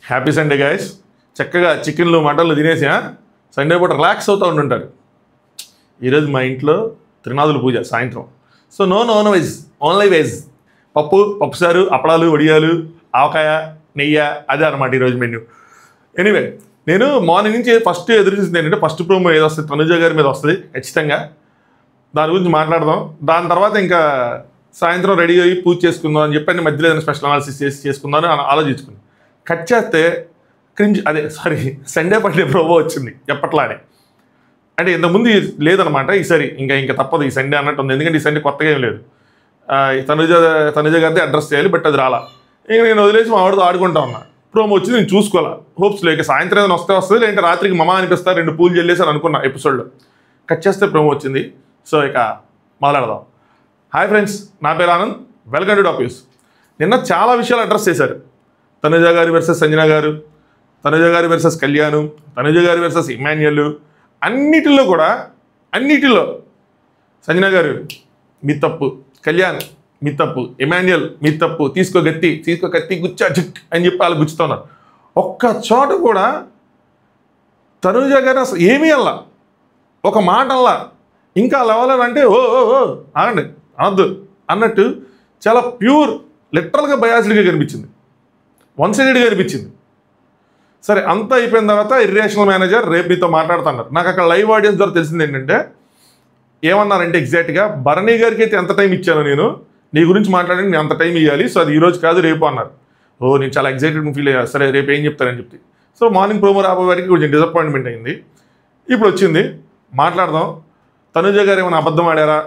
Happy Sunday guys. చక్కగా చికెన్లు మటన్లు తినేసి Sunday పూట రిలాక్స్ అవుతూ ఉంటుంటారు. ఈరోజు మా ఇంట్లో త్రినాథుల పూజ సాయంత్రం. So no non veg, only veg. పప్పుసారు, అప్పడాలు, వడియాలు, ఆవకాయ, నెయ్యి, అదే అనమాట ఈరోజు మెన్యూ. ఎనీవే, నేను మార్నింగ్ నుంచి ఫస్ట్ ఎదురు చూసింది ఏంటంటే ఫస్ట్ ప్రోమో ఏదో వస్తుంది, తనుజ గారి మీద వస్తుంది ఖచ్చితంగా. దాని గురించి మాట్లాడదాం. దాని తర్వాత ఇంకా సాయంత్రం రెడీ అయ్యి పూజ చేసుకుందాం అని చెప్పి మధ్యలో ఏదైనా స్పెషల్ అనాలిసిస్ చేసుకుందాం అని ఆలోచించుకున్నాను. కట్ చేస్తే సండే పడే ప్రోమో వచ్చింది ఎప్పట్లానే. అంటే ఇంతకుముందు లేదనమాట, ఈసారి ఇంకా తప్పదు ఈ సండే అన్నట్టు ఉంది. ఎందుకంటే ఈ సండే కొత్తగా ఏం లేదు. తనుజ గారితే అడ్రస్ చేయాలి, బట్ అది రాలా. ఇంక నేను వదిలేసి మా ఆవిడతో ఆడుకుంటా ఉన్నా. ప్రోమో వచ్చి నేను చూసుకోవాలా, హోప్స్ లేక సాయంత్రం ఏదైనా వస్తుంది, లేదంటే రాత్రికి మమ అనిపిస్తారు 2 పూలు చెల్లేసాను అనుకున్నా ఎపిసోడ్లో. కట్ చేస్తే ప్రోమో వచ్చింది. సో ఇక మొదలెడదాం. హాయ్ ఫ్రెండ్స్, నా పేరు Anand, welcome to top news. నిన్న చాలా విషయాలు అడ్రస్ చేశారు. తనుజ గారి వర్సెస్ సంజన గారు, తనుజ గారి వర్సెస్ కళ్యాణ్, తనుజ గారి వర్సెస్ ఇమాన్యుయల్. అన్నిటిలో సంజన గారు మీ తప్పు, కళ్యాణ్ మీ తప్పు, ఇమాన్యుయల్ మీ తప్పు, తీసుకో కత్తి గుచ్చా జిక్ అని చెప్పి వాళ్ళు గుచ్చుతున్నారు. ఒక్క చోట కూడా తనుజ గారు అసలు ఏమీ అల్లా, ఒక మాట అల్లా. ఇంకా లెవెల్ అంటే ఓ ఆగండి అనద్దు అన్నట్టు చాలా ప్యూర్, లిటరల్గా బయాస్డ్గా కనిపించింది, వన్ సైడెడ్గా కనిపించింది. సరే, అంతా అయిపోయిన తర్వాత ఇర్రేషనల్ మేనేజర్ రేపు మీతో మాట్లాడుతున్నారు. నాకు అక్కడ లైవ్ ఆడియన్స్ ద్వారా తెలిసింది ఏంటంటే ఏమన్నారంటే ఎగ్జాక్ట్గా భరణి గారికి అయితే ఎంత టైం ఇచ్చాను నేను నీ గురించి మాట్లాడండి, నేను అంత టైం ఇవ్వాలి, సో అది ఈరోజు కాదు రేపు అన్నారు. నేను చాలా ఎగ్జైటెడ్ ఫీల్ అయ్యా. సరే రేపు ఏం చెప్తారని చెప్పి. సో మార్నింగ్ ప్రోమో రాబోయే వారికి కొంచెం డిసప్పాయింట్మెంట్ అయింది. ఇప్పుడు వచ్చింది, మాట్లాడదాం. తనుజ గారు ఏమైనా అబద్ధం ఆడారా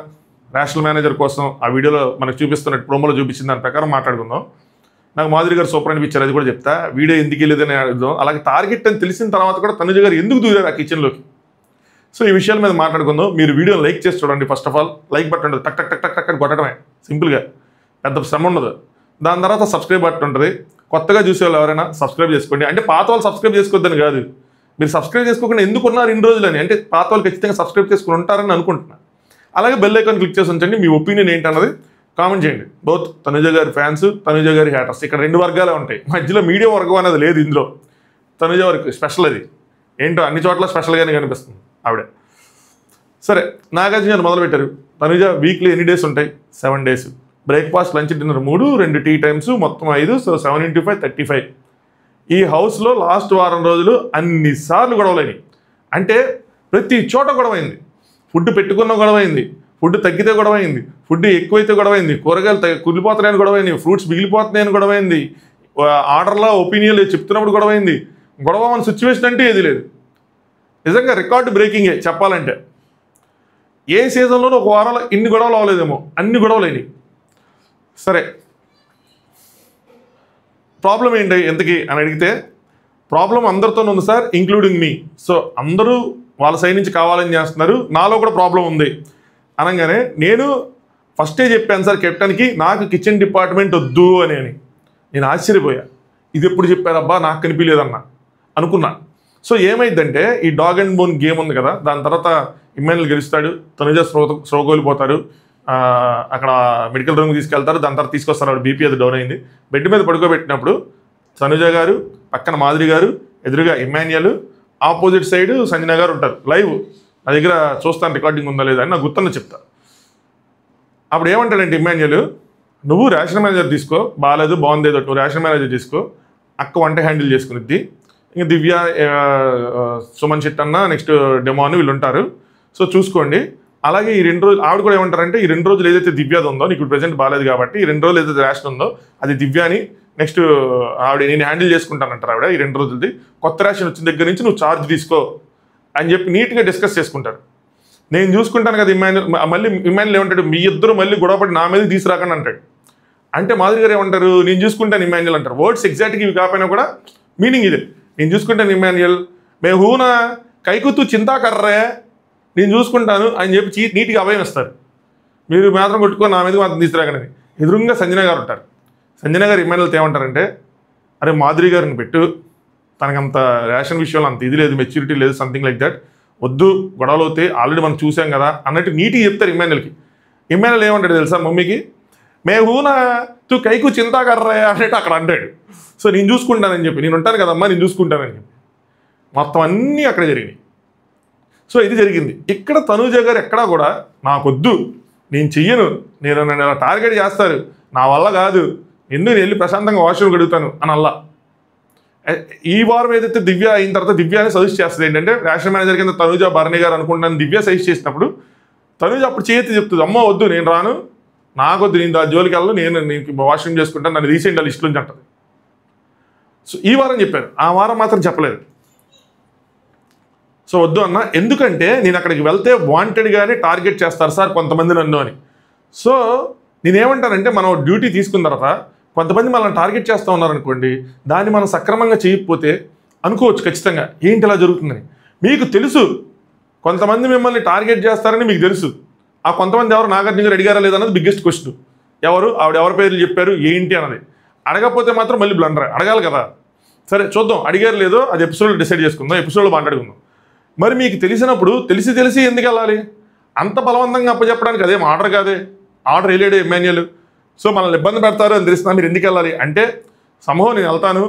రేషనల్ మేనేజర్ కోసం? ఆ వీడియోలో మనకు చూపిస్తున్నట్టు ప్రోమోలో చూపించిన దాని ప్రకారం మాట్లాడుకుందాం. నాకు మాధురి గారు సూపర్ అనిపించారు, అది కూడా చెప్తా. వీడియో ఎందుకు వెళ్ళేదని అడుగుదాం. అలాగే టార్గెట్ అని తెలిసిన తర్వాత కూడా తనుజ గారు ఎందుకు దూరారు ఆ కిచెన్లోకి? సో ఈ విషయాల మీద మాట్లాడుకుందాం. మీరు వీడియోని లైక్ చేసి చూడండి. First of all like button ఉంటుంది, టక్ టక్ టక్ టక్ టక్ అని కొట్టడమే, సింపుల్గా, పెద్ద శ్రమ ఉండదు. దాని తర్వాత సబ్స్క్రైబ్ బటన్ ఉంటుంది. కొత్తగా చూసే వాళ్ళు ఎవరైనా సబ్స్క్రైబ్ చేసుకోండి. అంటే పాత వాళ్ళు సబ్స్క్రైబ్ చేసుకోవద్దని కాదు, మీరు సబ్స్క్రైబ్ చేసుకోకుండా ఎందుకు ఉన్నారు ఇన్ని రోజులని, అంటే పాత వాళ్ళు ఖచ్చితంగా సబ్స్క్రైబ్ చేసుకుని ఉంటారని అనుకుంటున్నాను. అలాగే బెల్ ఐకాన్ క్లిక్ చేసి ఉంచండి. మీ ఒపీనియన్ ఏంటన్నది కామెంట్ చేయండి. బోత్ తనుజ గారి ఫ్యాన్స్, తనుజ గారి హ్యాటర్స్, ఇక్కడ 2 వర్గాలే ఉంటాయి. మధ్యలో మీడియం వర్గం అనేది లేదు ఇందులో. తనుజ వరకు స్పెషల్, అది ఏంటో అన్ని చోట్ల స్పెషల్గానే కనిపిస్తుంది ఆవిడ. సరే, నాగార్జున గారు మొదలుపెట్టారు. తనుజ వీక్లీ ఎన్ని డేస్ ఉంటాయి? 7 days. Breakfast, lunch, dinner 3, 2 tea times, మొత్తం 5. సో 7 × 5 35. ఈ హౌస్లో లాస్ట్ వారం రోజులు అన్నిసార్లు గొడవలైనవి. అంటే ప్రతి చోట గొడవైంది. ఫుడ్ పెట్టుకున్న గొడవైంది, ఫుడ్ తగ్గితే గొడవైంది, ఫుడ్ ఎక్కువైతే గొడవైంది, కూరగాయలు కుళ్ళిపోతున్నాయని గొడవైంది, ఫ్రూట్స్ మిగిలిపోతున్నాయని గొడవైంది, ఆర్డర్లో ఒపీనియన్లు చెప్తున్నప్పుడు గొడవైంది. గొడవ మన సిచ్యువేషన్ అంటే ఏది లేదు. నిజంగా రికార్డు బ్రేకింగే చెప్పాలంటే. ఏ సీజన్లోనూ ఒక వారంలో ఇన్ని గొడవలు అవ్వలేదేమో, అన్ని గొడవలైనవి. సరే, ప్రాబ్లం ఏంటి ఎంతకి అని అడిగితే, ప్రాబ్లం అందరితో ఉంది సార్, ఇంక్లూడింగ్ మీ. సో అందరూ వాళ్ళ సైడ్ నుంచి కావాలని చేస్తున్నారు, నాలో కూడా ప్రాబ్లం ఉంది అనగానే నేను ఫస్టే చెప్పాను సార్ కెప్టెన్కి, నాకు కిచెన్ డిపార్ట్మెంట్ వద్దు అని. నేను ఆశ్చర్యపోయా, ఇది ఎప్పుడు చెప్పారబ్బా, నాకు కనిపించలేదన్నా అనుకున్నా. సో ఏమైందంటే ఈ డాగ్ అండ్ బోన్ గేమ్ ఉంది కదా, దాని తర్వాత ఇమాన్యుయల్ గెలుస్తాడు, తనుజ స్రోగోలిపోతారు, అక్కడ మెడికల్ రూమ్కి తీసుకెళ్తారు. దాని తర్వాత తీసుకొస్తారు, బీపీ అది డౌన్ అయింది. బెడ్ మీద పడుకోబెట్టినప్పుడు తనుజ గారు పక్కన మాధురి గారు, ఎదురుగా ఇమాన్యుయల్, ఆపోజిట్ సైడ్ సంజన గారు ఉంటారు. లైవ్ నా దగ్గర చూస్తాను, రికార్డింగ్ ఉందా లేదా అని నాకు గుర్తున్న చెప్తా. అప్పుడు ఏమంటాడంటే ఇమాన్యుయల్, నువ్వు రేషన్ మేనేజర్ తీసుకో, బాగాలేదు బాగుంది ఏదో, నువ్వు రేషన్ మేనేజర్ తీసుకో, అక్క వంట హ్యాండిల్ చేసుకునిద్ది, ఇంకా దివ్య, సుమన్ శెట్టి అన్న, నెక్స్ట్ డెమో అని వీళ్ళు ఉంటారు, సో చూసుకోండి. అలాగే ఈ 2 రోజులు ఆవిడ కూడా ఏమంటారంటే, ఈ 2 రోజులు ఏదైతే దివ్యాది ఉందో, నీకు ప్రెజెంట్ బాగాలేదు కాబట్టి ఈ 2 రోజులు ఏదైతే రేషన్ ఉందో అది దివ్యాని, నెక్స్ట్ ఆవిడ నేను హ్యాండిల్ చేసుకుంటానంటారు ఆవిడ. ఈ 2 రోజులది కొత్త రేషన్ వచ్చిన దగ్గర నుంచి నువ్వు ఛార్జ్ తీసుకో అని చెప్పి నీట్గా డిస్కస్ చేసుకుంటారు. నేను చూసుకుంటాను కదా ఇమాన్యుయల్. మళ్ళీ ఇమాన్యుయల్ ఏమంటాడు, మీ ఇద్దరు మళ్ళీ గొడవపడి నా మీద తీసుకురాకండి అంటాడు. అంటే మాధురి గారు ఏమంటారు, నేను చూసుకుంటాను ఇమాన్యుయల్ అంటారు. వర్డ్స్ ఎగ్జాక్ట్గా ఇవి కాకపోయినా కూడా మీనింగ్ ఇదే, నేను చూసుకుంటాను ఇమాన్యుయల్, మే హూనా కైకుతూ చింతా కర్రే, నేను చూసుకుంటాను అని చెప్పి నీట్గా అభయం ఇస్తారు. మీరు మాత్రం కొట్టుకొని నా మీద మాత్రం తీసుకురాకండి. ఎదురుగా సంజన గారు ఉంటారు. సంజన గారు ఇమాన్యుయల్తో ఏమంటారంటే, అరే మాధురి గారిని పెట్టు, తనకంత రేషన్ విషయంలో అంత ఇది లేదు, మెచ్యూరిటీ లేదు, సంథింగ్ లైక్ దట్, వద్దు గొడవలు అవుతాయి, ఆల్రెడీ మనం చూసాం కదా అన్నట్టు నీట్గా చెప్తారు ఇమాన్యుయల్కి. ఇమాన్యుయల్ ఏమంటాడు తెలుసా మమ్మీకి, మేహూనా తూ కైకు చింతా కర్రయ్యా అన్నట్టు అక్కడ అంటాడు. సో నేను చూసుకుంటానని చెప్పి, నేను ఉంటాను కదమ్మా నేను చూసుకుంటానని చెప్పి మొత్తం అన్నీ అక్కడ జరిగినాయి. సో ఇది జరిగింది. ఇక్కడ తనూజ గారు ఎక్కడా కూడా నాకొద్దు, నేను చెయ్యను, నన్ను ఇలా టార్గెట్ చేస్తారు, నా వల్ల కాదు, ఎందుకు నేను వెళ్ళి ప్రశాంతంగా వాష్రూమ్ గడుగుతాను అని అల్లా. ఈ వారం ఏదైతే దివ్య అయిన తర్వాత దివ్యాని సజెస్ట్ చేస్తుంది ఏంటంటే, రేషన్ మేనేజర్ కింద తనూజ భరణి గారు అనుకుంటాను దివ్య సజెస్ట్ చేసినప్పుడు తనూజ అప్పుడు చేతి చెప్తుంది, అమ్మ వద్దు నేను రాను, నాకొద్దు, నేను ఆ జోలికి వెళ్ళను, నేను వాష్రూమ్ చేసుకుంటాను, నన్ను రీసెంట్ లిస్ట్ నుంచి అంటది. సో ఈ వారం చెప్పారు, ఆ వారం మాత్రం చెప్పలేదు. సో వద్దు అన్న, ఎందుకంటే నేను అక్కడికి వెళ్తే వాంటెడ్గానే టార్గెట్ చేస్తారు సార్ కొంతమంది నన్ను అని. సో నేనేమంటానంటే, మనం డ్యూటీ తీసుకున్న తర్వాత కొంతమంది మనల్ని టార్గెట్ చేస్తూ ఉన్నారనుకోండి, దాన్ని మనం సక్రమంగా చేయకపోతే అనుకోవచ్చు ఖచ్చితంగా ఏంటి ఇలా జరుగుతుందని. మీకు తెలుసు కొంతమంది మిమ్మల్ని టార్గెట్ చేస్తారని మీకు తెలుసు. ఆ కొంతమంది ఎవరు నాగార్జున గారు అడిగారా లేదన్నది బిగ్గెస్ట్ క్వశ్చన్. ఆవిడ ఎవరి పేర్లు చెప్పారు ఏంటి అన్నది అడగకపోతే మాత్రం మళ్ళీ బ్లండర్. అడగాలి కదా. సరే చూద్దాం, అడిగారు లేదో అది ఎపిసోడ్లో డిసైడ్ చేసుకుందాం, ఎపిసోడ్లో మాట్లాడుకుందాం. మరి మీకు తెలిసినప్పుడు తెలిసి ఎందుకు వెళ్ళాలి? అంత బలవంతంగా అప్పచెప్పడానికి అదేం ఆర్డర్ కాదే, ఆర్డర్ వేయలేడు ఎమ్మాన్యుయల్. సో మనల్ని ఇబ్బంది పెడతారు అని తెలిసినా మీరు ఎందుకు వెళ్ళాలి అంటే, సమూహం నేను వెళ్తాను,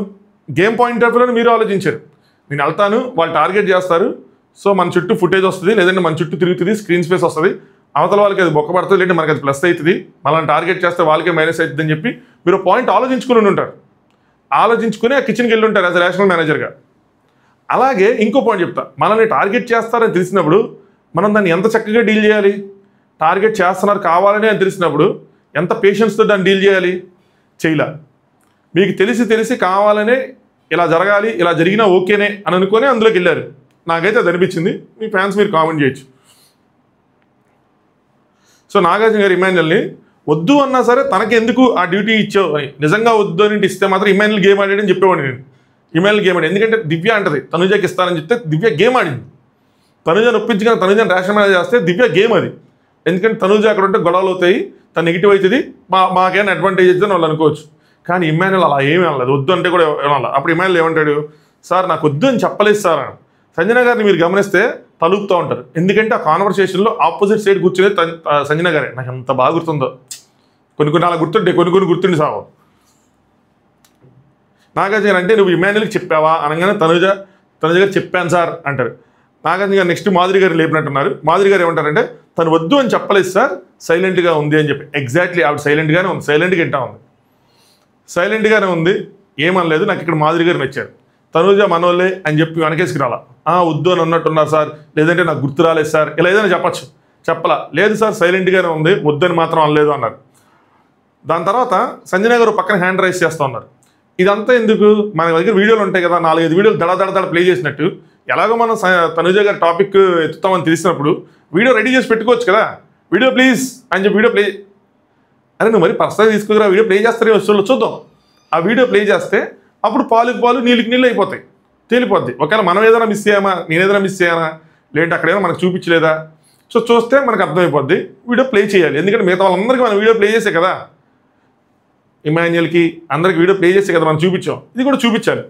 గేమ్ పాయింట్ ఆఫ్ వ్యూలో మీరు ఆలోచించారు, నేను వెళ్తాను వాళ్ళు టార్గెట్ చేస్తారు, సో మన చుట్టూ ఫుటేజ్ వస్తుంది, లేదంటే మన చుట్టూ తిరుగుతుంది, స్క్రీన్ స్పేస్ వస్తుంది, అవతల వాళ్ళకి అది బొక్క పడుతుంది, లేదంటే మనకి అది ప్లస్ అవుతుంది, మనల్ని టార్గెట్ చేస్తే వాళ్ళకే మైనస్ అవుతుంది అని చెప్పి మీరు పాయింట్ ఆలోచించుకుని ఉంటారు. ఆలోచించుకుని ఆ కిచెన్కి వెళ్ళి ఉంటారు యాజ్ రేషనల్ మేనేజర్గా. అలాగే ఇంకో పాయింట్ చెప్తా, మనల్ని టార్గెట్ చేస్తారని తెలిసినప్పుడు మనం దాన్ని ఎంత చక్కగా డీల్ చేయాలి? టార్గెట్ చేస్తున్నారు కావాలని అని తెలిసినప్పుడు ఎంత పేషెన్స్తో దాన్ని డీల్ చేయాలి? చేయలే. మీకు తెలిసి కావాలనే ఇలా జరగాలి, ఇలా జరిగినా ఓకేనే అని అనుకొని అందులోకి వెళ్ళారు. నాకైతే అది అనిపించింది. మీ ఫ్యాన్స్ మీరు కామెంట్ చేయొచ్చు. సో నాగార్జున గారు ఇమాన్యుయల్ని వద్దు అన్నా సరే తనకి ఎందుకు ఆ డ్యూటీ ఇచ్చావు అని, నిజంగా వద్దు అని ఇస్తే మాత్రం ఇమాన్యుయల్ గేమ్ ఆడాడని చెప్పేవాడిని నేను. ఇమాన్యుయల్ గేమ్ ఆడి, ఎందుకంటే దివ్య అంటది తనుజకి ఇస్తానని చెప్తే దివ్య గేమ్ ఆడింది. తనుజను ఒప్పించుకొని తనుజను రేషన్ మేనేజ్ చేస్తే దివ్య గేమ్ అది. ఎందుకంటే తనుజ అక్కడ ఉంటే గొడవలు అవుతాయి, తను నెగిటివ్ అవుతుంది, మాకేమైనా అడ్వాంటేజ్ అవుతుంది వాళ్ళు అనుకోవచ్చు. కానీ ఇమాన్యుయల్ అలా ఏమీ అనలేదు, వద్దు అంటే కూడా ఏమన్నా. అప్పుడు ఇమాన్యుయల్ ఏమంటాడు, సార్ నాకు వద్దు అని చెప్పలేదు సార్ అని. సంజన గారిని మీరు గమనిస్తే తలుపుతూ ఉంటారు, ఎందుకంటే ఆ కాన్వర్సేషన్లో ఆపోజిట్ సైడ్ కూర్చునేది సంజన గారే. నాకు ఎంత బాగా గుర్తుందో, కొన్ని అలా గుర్తుంటే కొన్ని గుర్తుండి సావు. నాగార్జున గారు అంటే నువ్వు ఇమాన్యుయల్కి చెప్పావా అనగానే తనుజ గారు చెప్పాను సార్ అంటారు. నాగార్జున గారు నెక్స్ట్ మాధురి గారు లేపినట్టున్నారు. మాధురి గారు ఏమంటారంటే తను వద్దు అని చెప్పలేదు సార్, సైలెంట్గా ఉంది అని చెప్పి. ఎగ్జాక్ట్లీ ఆవిడ సైలెంట్గానే ఉంది, సైలెంట్గా వింటా ఉంది, సైలెంట్గానే ఉంది, ఏమనలేదు. నాకు ఇక్కడ మాధురి గారు నచ్చారు. తనుజ మనోళ్ళే అని చెప్పి వెనకేసుకు రాలా, వద్దు అని అన్నట్టున్నారు సార్, లేదంటే నాకు గుర్తు రాలేదు సార్, ఇలా ఏదైనా చెప్పచ్చు. చెప్పలా, లేదు సార్ సైలెంట్గానే ఉంది, వద్దని మాత్రం అనలేదు అన్నారు. దాని తర్వాత సంజన గారు పక్కన హ్యాండ్ రైస్ చేస్తూ ఉన్నారు. ఇదంతా ఎందుకు? మన దగ్గర వీడియోలు ఉంటాయి కదా, 4-5 వీడియోలు దడ ప్లే చేసినట్టు. ఎలాగో మనం తనుజ గారి టాపిక్ ఎత్తుతామని తెలిసినప్పుడు వీడియో రెడీ చేసి పెట్టుకోవచ్చు కదా. వీడియో ప్లీజ్ అని చెప్పి వీడియో ప్లే, అరే నువ్వు మరి పర్సనల్ తీసుకురా, వీడియో ప్లే చేస్తారే వస్తువులు చూద్దాం. ఆ వీడియో ప్లే చేస్తే అప్పుడు పాలుకి పాలు నీళ్ళకి నీళ్ళు అయిపోతాయి, తేలిపోద్ది. ఒకవేళ మనం ఏదైనా మిస్ అయ్యామా, నేను ఏదైనా మిస్ అయ్యానా, లేదంటే అక్కడ ఏదైనా మనకు చూపించలేదా, సో చూస్తే మనకు అర్థమైపోద్ది. వీడియో ప్లే చేయాలి, ఎందుకంటే మిగతా వాళ్ళందరికీ మనం వీడియో ప్లే చేసే కదా, ఇమాన్యుయల్కి అందరికి వీడియో ప్లే చేసే కదా మనం చూపించాం, ఇది కూడా చూపించాలి.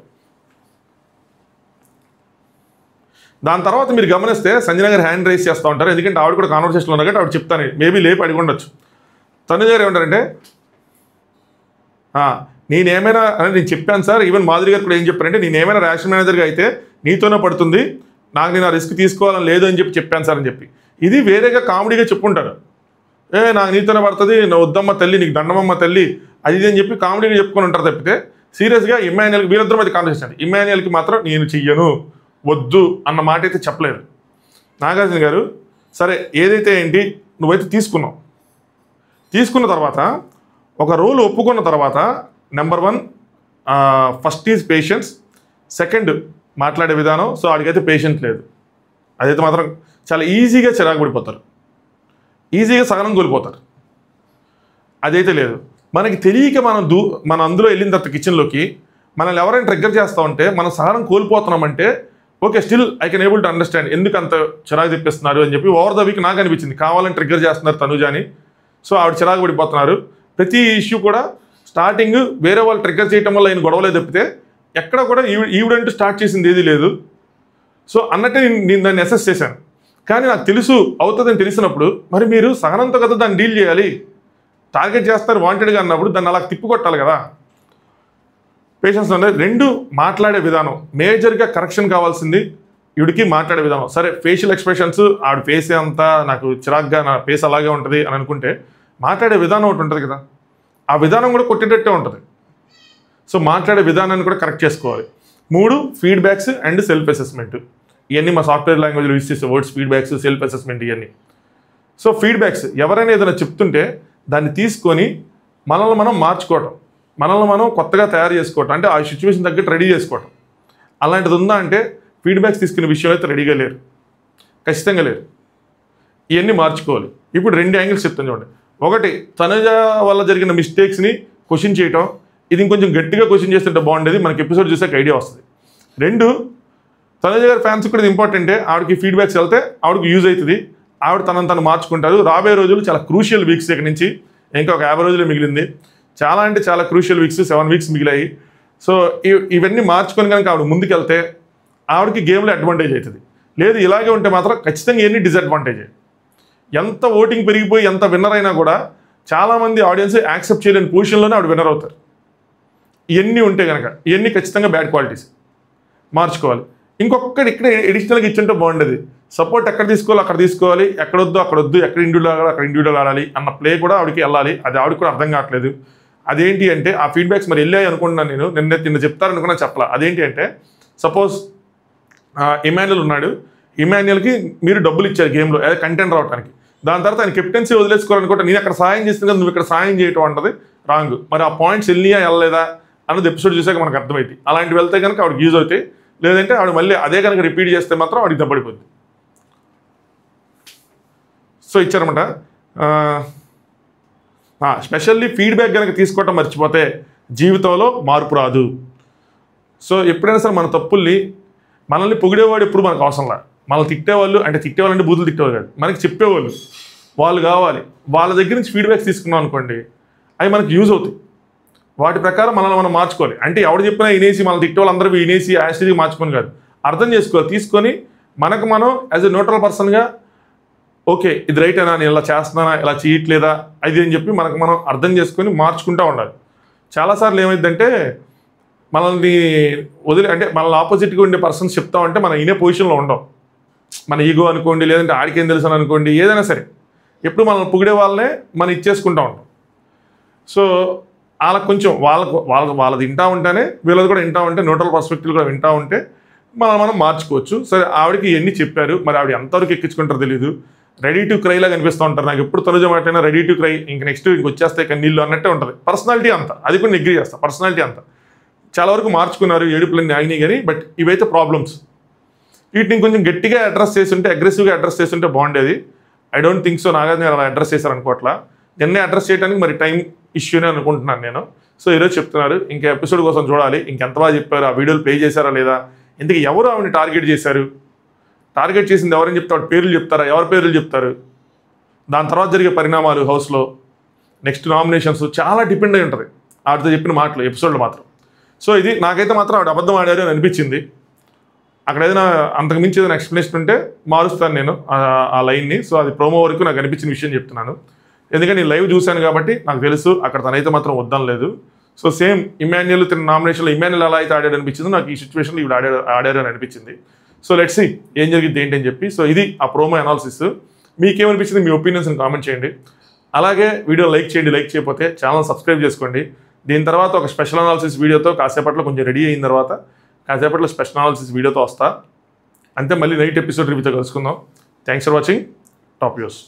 దాని తర్వాత మీరు గమనిస్తే సంజన గారు హ్యాండ్ రైస్ చేస్తూ ఉంటారు, ఎందుకంటే ఆవిడ కూడా కాన్వర్సేషన్లో ఉన్నా కాబట్టి ఆవిడ చెప్తాను, మేబీ లేపి అడిగి ఉండొచ్చు. తనుజ గారు ఏమంటారంటే నేనేమైనా నేను చెప్పాను సార్, ఈవెన్ మాధురి గారు కూడా ఏం చెప్పారంటే నేనేమైనా రేషన్ మేనేజర్గా అయితే నీతోనే పడుతుంది, నాకు నేను ఆ రిస్క్ తీసుకోవాలని లేదు అని చెప్పాను సార్ అని చెప్పి. ఇది వేరేగా కామెడీగా చెప్పుకుంటారు, నాకు నీతోనే పడుతుంది, నువ్వు వద్దమ్మ తల్లి, నీకు దండమమ్మ తల్లి, అది అని చెప్పి కామెడీగా చెప్పుకొని ఉంటారు తప్పితే సీరియస్గా ఇమాన్యుయల్కి వీరిద్దరం అది కాన్వర్సేషన్. ఇమాన్యుయల్కి మాత్రం నేను చెయ్యను, వద్దు అన్న మాట అయితే చెప్పలేదు. నాగార్జున గారు సరే ఏదైతే ఏంటి నువ్వైతే తీసుకున్న తర్వాత ఒక రోల్ ఒప్పుకున్న తర్వాత number 1 first is patience, second మాట్లాడే విధానం. సో ఆడికైతే పేషెన్స్ లేదు, అదైతే మాత్రం చాలా ఈజీగా చిరాకు పడిపోతారు, ఈజీగా సహనం కోల్పోతారు, అదైతే లేదు. మనకి తెలియక మనం అందులో వెళ్ళిన తర్వాత కిచెన్లోకి మనల్ని ఎవరైనా ట్రిగ్గర్ చేస్తూ ఉంటే మనం సహనం కోల్పోతున్నామంటే okay, still I can able to understand ఎందుకు అంత చిరాకు తెప్పిస్తున్నారు అని చెప్పి. ఓవర్ ద వీక్ నాకు అనిపించింది కావాలని ట్రిగ్గర్ చేస్తున్నారు తనుజాని, సో ఆవిడ చిరాకు పడిపోతున్నారు. ప్రతి ఇష్యూ కూడా స్టార్టింగ్ వేరే వాళ్ళు ట్రిగ్గర్ చేయటం వల్ల ఆయన గొడవలే తప్పితే ఎక్కడ కూడా ఈవిడంటూ స్టార్ట్ చేసింది ఏది లేదు. సో అన్నట్టే నేను దాన్ని అసెస్ చేశాను. కానీ నాకు తెలుసు అవుతుందని తెలిసినప్పుడు మరి మీరు సహనంతో కదా దాన్ని డీల్ చేయాలి. టార్గెట్ చేస్తారు వాంటెడ్గా అన్నప్పుడు దాన్ని అలా తిప్పికొట్టాలి కదా. పేషెన్స్ అనేది 2 మాట్లాడే విధానం. మేజర్గా కరెక్షన్ కావాల్సింది ఈవిడికి మాట్లాడే విధానం. సరే ఫేషియల్ ఎక్స్ప్రెషన్స్ ఆవిడ ఫేస్ అంతా నాకు చిరాగ్గా నా ఫేస్ అలాగే ఉంటుంది అని అనుకుంటే మాట్లాడే విధానం ఒకటి ఉంటుంది కదా, ఆ విధానం కూడా కొట్టేటట్టే ఉంటుంది. సో మాట్లాడే విధానాన్ని కూడా కరెక్ట్ చేసుకోవాలి. 3 ఫీడ్బ్యాక్స్ అండ్ సెల్ఫ్ అసెస్మెంట్. ఇవన్నీ మా సాఫ్ట్వేర్ లాంగ్వేజ్లో యూస్ చేసే వర్డ్స్, ఫీడ్బ్యాక్స్, సెల్ఫ్ అసెస్మెంట్ ఇవన్నీ. సో ఫీడ్బ్యాక్స్ ఎవరైనా ఏదైనా చెప్తుంటే దాన్ని తీసుకొని మనల్ని మనం మార్చుకోవటం, మనల్ని మనం కొత్తగా తయారు చేసుకోవటం, అంటే ఆ సిచ్యువేషన్ తగ్గట్టు రెడీ చేసుకోవటం. అలాంటిది ఉందా అంటే ఫీడ్బ్యాక్స్ తీసుకునే విషయంలో అయితే రెడీగా లేరు, ఖచ్చితంగా లేరు. ఇవన్నీ మార్చుకోవాలి. ఇప్పుడు 2 యాంగిల్స్ చెప్తాను చూడండి. ఒకటి తనుజ వల్ల జరిగిన మిస్టేక్స్ని క్వశ్చన్ చేయటం, ఇది ఇంకొంచెం గట్టిగా క్వశ్చన్ చేస్తుంటే బాగుండేది, మనకి ఎపిసోడ్ చూసాక ఐడియా వస్తుంది. 2 తనుజ గారి ఫ్యాన్స్ కూడా ఇది ఇంపార్టెంటే, ఆవిడకి ఫీడ్బ్యాక్స్ వెళ్తే ఆవిడకి యూజ్ అవుతుంది, ఆవిడ తనను మార్చుకుంటారు. రాబోయే రోజులు చాలా క్రూషియల్ వీక్స్ ఇక్కడ నుంచి, ఇంకా ఒక 50 రోజులు మిగిలింది. చాలా అంటే చాలా క్రూషియల్ వీక్స్, 7 వీక్స్ మిగిలాయి. సో ఇవన్నీ మార్చుకొని కనుక ఆవిడ ముందుకెళ్తే ఆవిడకి గేమ్లో అడ్వాంటేజ్ అవుతుంది. లేదు ఇలాగే ఉంటే మాత్రం ఖచ్చితంగా ఇవన్నీ డిసడ్వాంటేజ్. ఎంత ఓటింగ్ పెరిగిపోయి ఎంత విన్నర్ అయినా కూడా చాలామంది ఆడియన్స్ యాక్సెప్ట్ చేయలేని పొజిషన్లోనే ఆవిడ విన్నర్ అవుతారు. ఇవన్నీ ఉంటే కనుక ఇవన్నీ ఖచ్చితంగా బ్యాడ్ క్వాలిటీస్, మార్చుకోవాలి. ఇంకొకటి ఇక్కడ ఎడిషనల్గా ఇచ్చుంటే బాగుండేది. సపోర్ట్ ఎక్కడ తీసుకోవాలి అక్కడ తీసుకోవాలి, ఎక్కడొద్దు అక్కడొద్దు, ఎక్కడ ఇండివిజువల్ ఆడాలి అక్కడ ఇండివిజువల్ ఆడాలి అన్న ప్లే కూడా ఆవిడకి వెళ్ళాలి. అది ఆవిడకి కూడా అర్థం కావట్లేదు. అదేంటి అంటే ఆ ఫీడ్బ్యాక్స్ మరి వెళ్ళాయి అనుకుంటున్నాను నేను, నిన్న చెప్తారనుకున్నా చెప్పాల. అదేంటి అంటే సపోజ్ ఇమాన్యుయల్ ఉన్నాడు, ఇమాన్యుయల్కి మీరు డబ్బులు ఇచ్చారు గేమ్లో కంటెంట్ రావడానికి, దాని తర్వాత ఆయన కెప్టెన్సీ వదిలేసుకోవాలనుకుంటే నేను అక్కడ సాయం చేస్తుంది కదా, నువ్వు ఇక్కడ సాయం చేయటం అంటది రాంగ్. మరి ఆ పాయింట్స్ వెళ్ళియా వెళ్ళలేదా అన్నది ఎపిసోడ్ చూసాక మనకు అర్థమైంది. అలాంటివి వెళ్తే కనుక ఆవిడకి యూజ్ అవుతాయి, లేదంటే ఆవిడ మళ్ళీ అదే కనుక రిపీట్ చేస్తే మాత్రం ఆవిడకి దెబ్బడిపోద్ది. సో ఇచ్చారన్నమాట. స్పెషల్లీ ఫీడ్బ్యాక్ కనుక తీసుకోవటం మర్చిపోతే జీవితంలో మార్పు రాదు. సో ఎప్పుడైనా సరే మన తప్పుల్ని, మనల్ని పొగిడేవాడు ఎప్పుడు మనకు అవసరంలా, మనల్ని తిట్టేవాళ్ళు అంటే తిట్టేవాళ్ళంటే బూతులు తిట్టేవాళ్ళు కాదు, మనకి చెప్పేవాళ్ళు వాళ్ళు కావాలి. వాళ్ళ దగ్గర నుంచి ఫీడ్బ్యాక్స్ తీసుకున్నాం అనుకోండి, అవి మనకు యూజ్ అవుతాయి. వాటి ప్రకారం మనల్ని మనం మార్చుకోవాలి. అంటే ఎవడు చెప్పినా వినేసి మన తిట్టే వాళ్ళందరూ వినేసి యాసిడ్గా మార్చుకొని కాదు, అర్థం చేసుకోవాలి. తీసుకొని మనకు మనం యాజ్ ఎ న్యూట్రల్ పర్సన్గా ఓకే ఇది రైట్ అయినా, నేను ఇలా చేస్తున్నానా, ఇలా చేయట్లేదా అది అని చెప్పి మనకు మనం అర్థం చేసుకొని మార్చుకుంటూ ఉండాలి. చాలాసార్లు ఏమైందంటే మనల్ని అంటే మనల్ని ఆపోజిట్గా ఉండే పర్సన్స్ చెప్తామంటే మనం ఇనే పొజిషన్లో ఉండవు. మన ఈగో అనుకోండి, లేదంటే ఆడికేం తెలుసు అని అనుకోండి, ఏదైనా సరే ఎప్పుడు మనల్ని పొగిడే వాళ్ళనే మనం ఇచ్చేసుకుంటూ ఉంటాం. సో వాళ్ళకి కొంచెం వాళ్ళది వింటూ ఉంటేనే వీళ్ళది కూడా వింటూ ఉంటే, న్యూట్రల్ పర్స్పెక్టివ్ కూడా వింటూ ఉంటే మనం మార్చుకోవచ్చు. సరే ఆవిడకి ఇవన్నీ చెప్పారు, మరి ఆవిడ ఎంతవరకు ఎక్కించుకుంటారో తెలియదు. రెడీ టు క్రైలా కనిపిస్తూ ఉంటారు. నాకు ఎప్పుడు తనుజ మాటైనా రెడీ టు క్రై, ఇంక నెక్స్ట్ వచ్చేస్తాయి కన్నీళ్ళు అన్నట్టే ఉంటుంది. పర్సనాలిటీ అంతా, అది కూడా నెగ్రీ చేస్తాను. పర్సనాలిటీ అంతా చాలా వరకు మార్చుకున్నారు, ఏడుపులన్నీ ఆగినాయి కానీ, బట్ ఇవైతే ప్రాబ్లమ్స్. వీటిని కొంచెం గట్టిగా అడ్రస్ చేస్తుంటే, అగ్రెసివ్గా అడ్రస్ చేస్తుంటే బాగుండేది. I don't think so. Nagarjuna అలా అడ్రస్ చేశారు అనుకోవట్లా. నిన్నే అడ్రస్ చేయడానికి మరి టైం ఇష్యూనే అనుకుంటున్నాను నేను. సో ఈరోజు చెప్తున్నారు, ఇంకా ఎపిసోడ్ కోసం చూడాలి, ఇంకెంత బాగా చెప్పారు, ఆ వీడియోలు ప్లే చేశారా లేదా, ఇంతకీ ఎవరు ఆవిడని టార్గెట్ చేశారు, టార్గెట్ చేసింది ఎవరని చెప్తే ఆవిడ పేర్లు చెప్తారా, ఎవరి పేర్లు చెప్తారు, దాని తర్వాత జరిగే పరిణామాలు హౌస్లో, నెక్స్ట్ నామినేషన్స్ చాలా డిపెండ్ అయి ఉంటుంది ఆవిడతో చెప్పిన మాటలు ఎపిసోడ్లో మాత్రం. సో ఇది నాకైతే మాత్రం ఆవిడ అబద్ధం ఆడారు అని అనిపించింది. అక్కడ ఏదైనా అంతకుమించి ఏదైనా ఎక్స్ప్లెనేషన్ ఉంటే మారుస్తాను నేను ఆ లైన్ని. సో అది ప్రోమో వరకు నాకు అనిపించిన విషయం చెప్తున్నాను, ఎందుకంటే నేను లైవ్ చూశాను కాబట్టి నాకు తెలుసు అక్కడ తనైతే మాత్రం వద్దాం లేదు. సో సేమ్ ఇమాన్యుయల్ తిన్న నామినేషన్లో ఇమాన్యుయల్ ఎలా అయితే ఆడాడు అనిపించిందో నాకు ఈ సిచ్యువేషన్లో ఇవి ఆడారు అని అనిపించింది. సో లెట్స్ సీ ఏం జరిగింది ఏంటి అని చెప్పి. సో ఇది ఆ ప్రోమో అనాలిసిస్. మీకేమనిపించింది, మీ ఒపీనియన్స్ని కామెంట్ చేయండి. అలాగే వీడియో లైక్ చేయండి, లైక్ చేయకపోతే ఛానల్ సబ్స్క్రైబ్ చేసుకోండి. దీని తర్వాత ఒక స్పెషల్ అనాలిసిస్ వీడియోతో కాసేపట్లో కొంచెం రెడీ అయిన తర్వాత కాసేపట్లో స్పెషల్ అనాలిసిస్ వీడియోతో వస్తా. అంతే, మళ్ళీ నైట్ ఎపిసోడ్ రివ్యూతో కలుసుకుందాం. Thanks for watching top views.